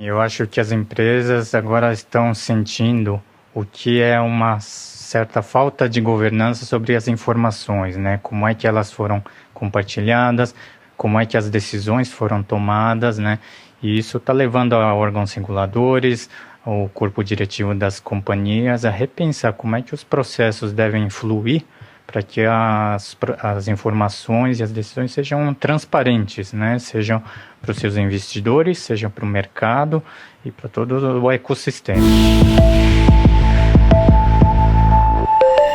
Eu acho que as empresas agora estão sentindo o que é uma certa falta de governança sobre as informações, né? Como é que elas foram compartilhadas, como é que as decisões foram tomadas, né? E isso está levando a órgãos reguladores, o corpo diretivo das companhias a repensar como é que os processos devem fluir para que as informações e as decisões sejam transparentes, né? Sejam para os seus investidores, sejam para o mercado e para todo o ecossistema.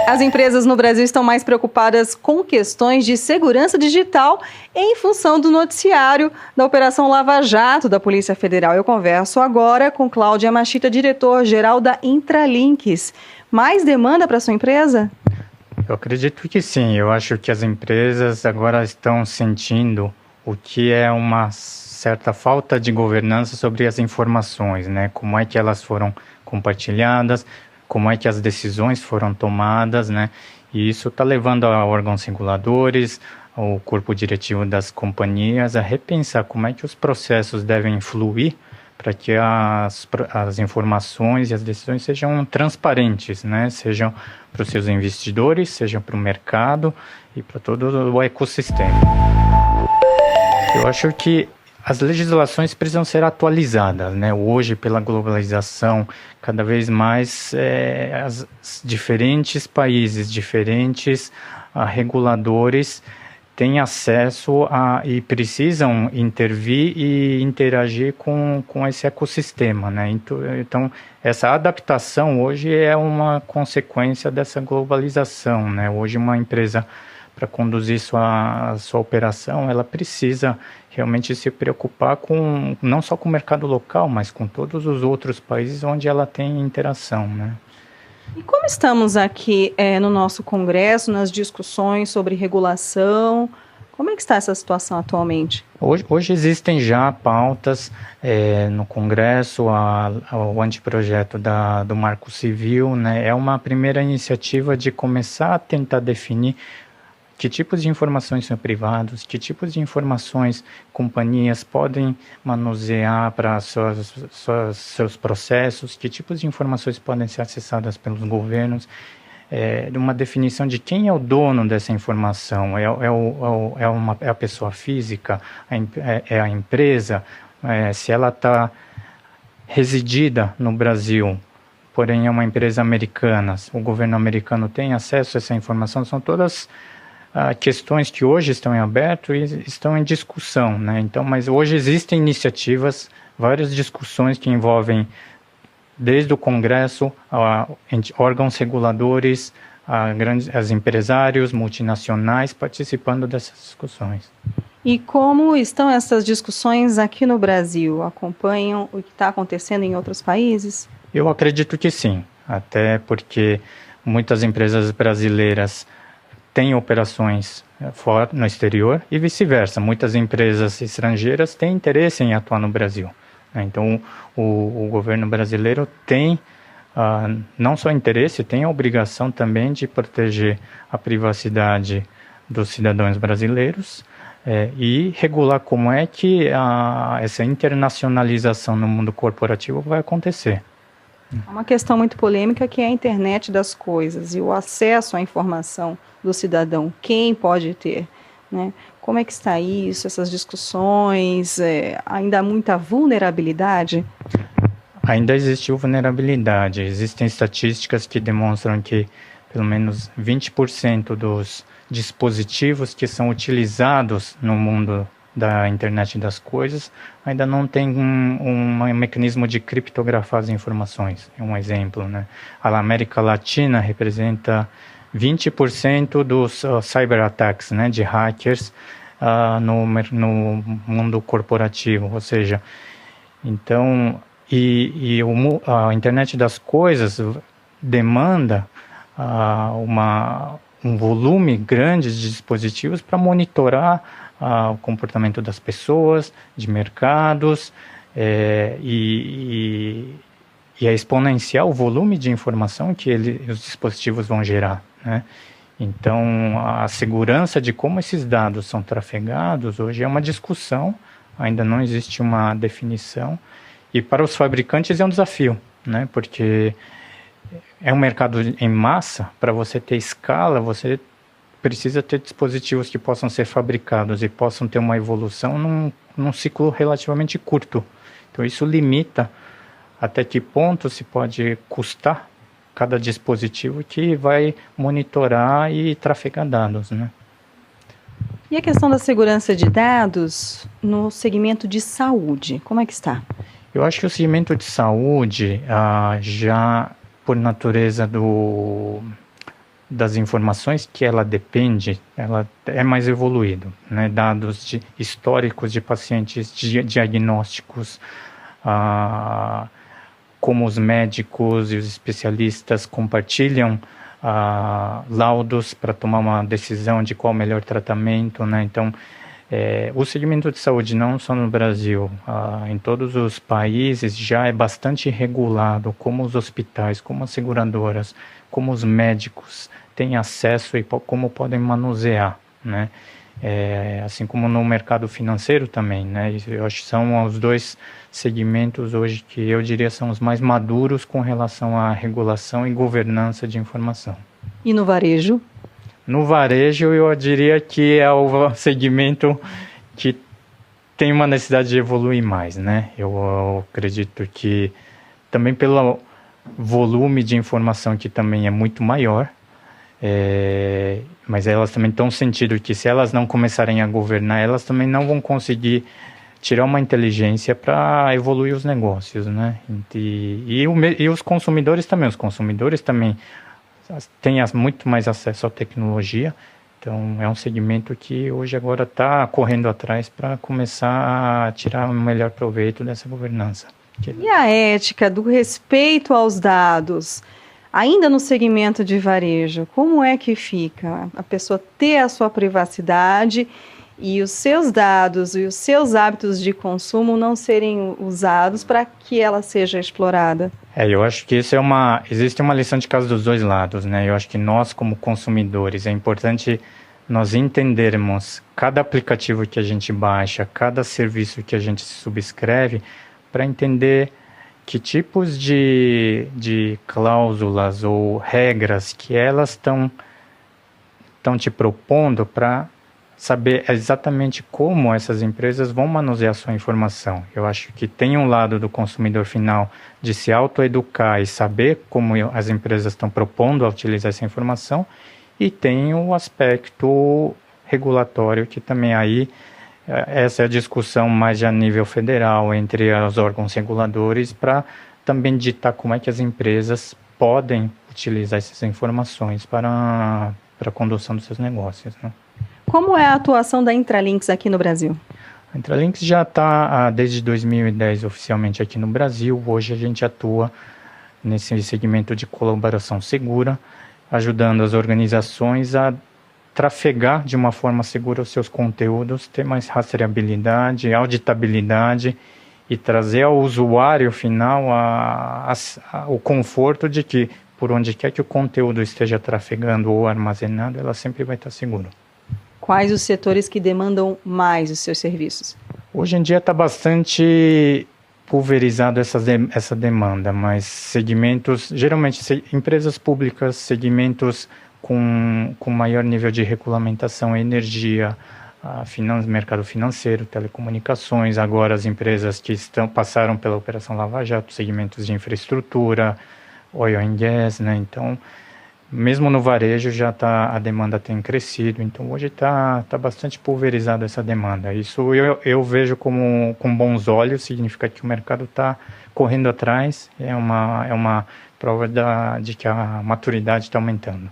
As empresas no Brasil estão mais preocupadas com questões de segurança digital em função do noticiário da Operação Lava Jato da Polícia Federal. Eu converso agora com Cláudia Machita, diretor-geral da Intralinks. Mais demanda para sua empresa? Eu acredito que sim. Eu acho que as empresas agora estão sentindo o que é uma certa falta de governança sobre as informações, né? Como é que elas foram compartilhadas, como é que as decisões foram tomadas, né? E isso está levando a órgãos reguladores, o corpo diretivo das companhias a repensar como é que os processos devem fluir para que as informações e as decisões sejam transparentes, né? Sejam para os seus investidores, sejam para o mercado e para todo o ecossistema. Eu acho que as legislações precisam ser atualizadas, né? Hoje, pela globalização, cada vez mais os diferentes países, diferentes reguladores têm acesso e precisam intervir e interagir com esse ecossistema, né? Então, essa adaptação hoje é uma consequência dessa globalização, né? Hoje, uma empresa, para conduzir sua operação, ela precisa realmente se preocupar não só com o mercado local, mas com todos os outros países onde ela tem interação, né? E como estamos aqui no nosso Congresso, nas discussões sobre regulação, como é que está essa situação atualmente? Hoje existem já pautas no Congresso, o anteprojeto do Marco Civil, né? É uma primeira iniciativa de começar a tentar definir que tipos de informações são privados, que tipos de informações companhias podem manusear para seus processos, que tipos de informações podem ser acessadas pelos governos, uma definição de quem é o dono dessa informação, é a pessoa física, é a empresa, se ela está residida no Brasil, porém é uma empresa americana, o governo americano tem acesso a essa informação, são todas questões que hoje estão em aberto e estão em discussão, né? Então, mas hoje existem iniciativas, várias discussões que envolvem desde o Congresso, órgãos reguladores, grandes empresários multinacionais participando dessas discussões. E como estão essas discussões aqui no Brasil? Acompanham o que está acontecendo em outros países? Eu acredito que sim, até porque muitas empresas brasileiras têm operações fora, no exterior e vice-versa. Muitas empresas estrangeiras têm interesse em atuar no Brasil. Então, o governo brasileiro tem não só interesse, tem a obrigação também de proteger a privacidade dos cidadãos brasileiros e regular como é que essa internacionalização no mundo corporativo vai acontecer. Uma questão muito polêmica que é a internet das coisas e o acesso à informação do cidadão, quem pode ter, né? Como é que está isso, essas discussões, ainda há muita vulnerabilidade? Ainda existe vulnerabilidade, existem estatísticas que demonstram que pelo menos 20% dos dispositivos que são utilizados no mundo da internet das coisas ainda não tem um mecanismo de criptografar as informações. É um exemplo, né? A América Latina representa 20% dos cyberataques, né, de hackers no mundo corporativo, ou seja, então a internet das coisas demanda um volume grande de dispositivos para monitorar o comportamento das pessoas, de mercados, e é exponencial o volume de informação que os dispositivos vão gerar, né? Então, a segurança de como esses dados são trafegados hoje é uma discussão, ainda não existe uma definição, E para os fabricantes é um desafio, né? Porque é um mercado em massa, para você ter escala, você precisa ter dispositivos que possam ser fabricados e possam ter uma evolução num ciclo relativamente curto. Então isso limita até que ponto se pode custar cada dispositivo que vai monitorar e trafegar dados, né? E a questão da segurança de dados no segmento de saúde, como é que está? Eu acho que o segmento de saúde, já por natureza das informações que ela depende, ela é mais evoluído, né? Dados históricos de pacientes, diagnósticos, como os médicos e os especialistas compartilham laudos para tomar uma decisão de qual o melhor tratamento, né? Então, o segmento de saúde, não só no Brasil, em todos os países já é bastante regulado, como os hospitais, como as seguradoras, como os médicos têm acesso e como podem manusear, né? Assim como no mercado financeiro também, né? Eu acho que são os dois segmentos hoje que eu diria são os mais maduros com relação à regulação e governança de informação. E no varejo? No varejo, eu diria que é o segmento que tem uma necessidade de evoluir mais, né? Eu acredito que também pelo volume de informação que também é muito maior, mas elas também estão sentindo que se elas não começarem a governar, elas também não vão conseguir tirar uma inteligência para evoluir os negócios, né? E os consumidores também têm muito mais acesso à tecnologia, então é um segmento que hoje agora está correndo atrás para começar a tirar o melhor proveito dessa governança. E a ética do respeito aos dados, ainda no segmento de varejo, como é que fica? A pessoa ter a sua privacidade e os seus dados e os seus hábitos de consumo não serem usados para que ela seja explorada? Eu acho que existe uma lição de casa dos dois lados, né? Eu acho que nós, como consumidores, é importante nós entendermos cada aplicativo que a gente baixa, cada serviço que a gente subscreve, para entender que tipos de cláusulas ou regras que elas estão te propondo para saber exatamente como essas empresas vão manusear a sua informação. Eu acho que tem um lado do consumidor final de se autoeducar e saber como as empresas estão propondo a utilizar essa informação, e tem o aspecto regulatório, que também aí, essa é a discussão mais a nível federal entre os órgãos reguladores para também ditar como é que as empresas podem utilizar essas informações para a condução dos seus negócios, né? Como é a atuação da Intralinks aqui no Brasil? A Intralinks já está desde 2010 oficialmente aqui no Brasil. Hoje a gente atua nesse segmento de colaboração segura, ajudando as organizações a trafegar de uma forma segura os seus conteúdos, ter mais rastreabilidade, auditabilidade e trazer ao usuário final o conforto de que, por onde quer que o conteúdo esteja trafegando ou armazenado, ela sempre vai estar segura. Quais os setores que demandam mais os seus serviços? Hoje em dia está bastante pulverizado essa demanda, mas segmentos, geralmente empresas públicas, segmentos com maior nível de regulamentação, energia, mercado financeiro, telecomunicações, agora as empresas que passaram pela Operação Lava Jato, segmentos de infraestrutura, oil and gas, né? Então, mesmo no varejo a demanda tem crescido, então hoje está bastante pulverizada essa demanda. Isso eu vejo com bons olhos, significa que o mercado está correndo atrás, é uma prova de que a maturidade está aumentando.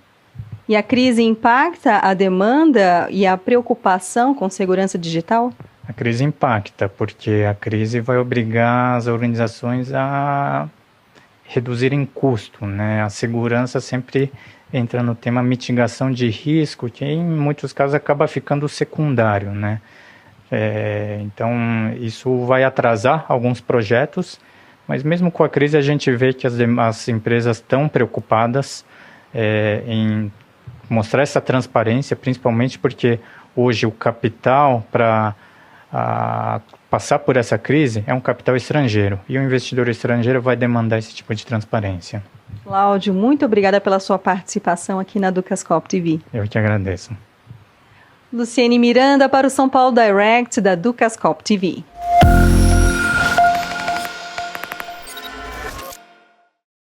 E a crise impacta a demanda e a preocupação com segurança digital? A crise impacta, porque a crise vai obrigar as organizações a reduzirem custo, né? A segurança sempre entra no tema mitigação de risco, que em muitos casos acaba ficando secundário, né? Então, isso vai atrasar alguns projetos, mas mesmo com a crise a gente vê que as empresas estão preocupadas em mostrar essa transparência, principalmente porque hoje o capital para passar por essa crise é um capital estrangeiro, e o investidor estrangeiro vai demandar esse tipo de transparência. Cláudio, muito obrigada pela sua participação aqui na Ducascop TV. Eu que agradeço. Luciene Miranda para o São Paulo Direct da Ducascop TV.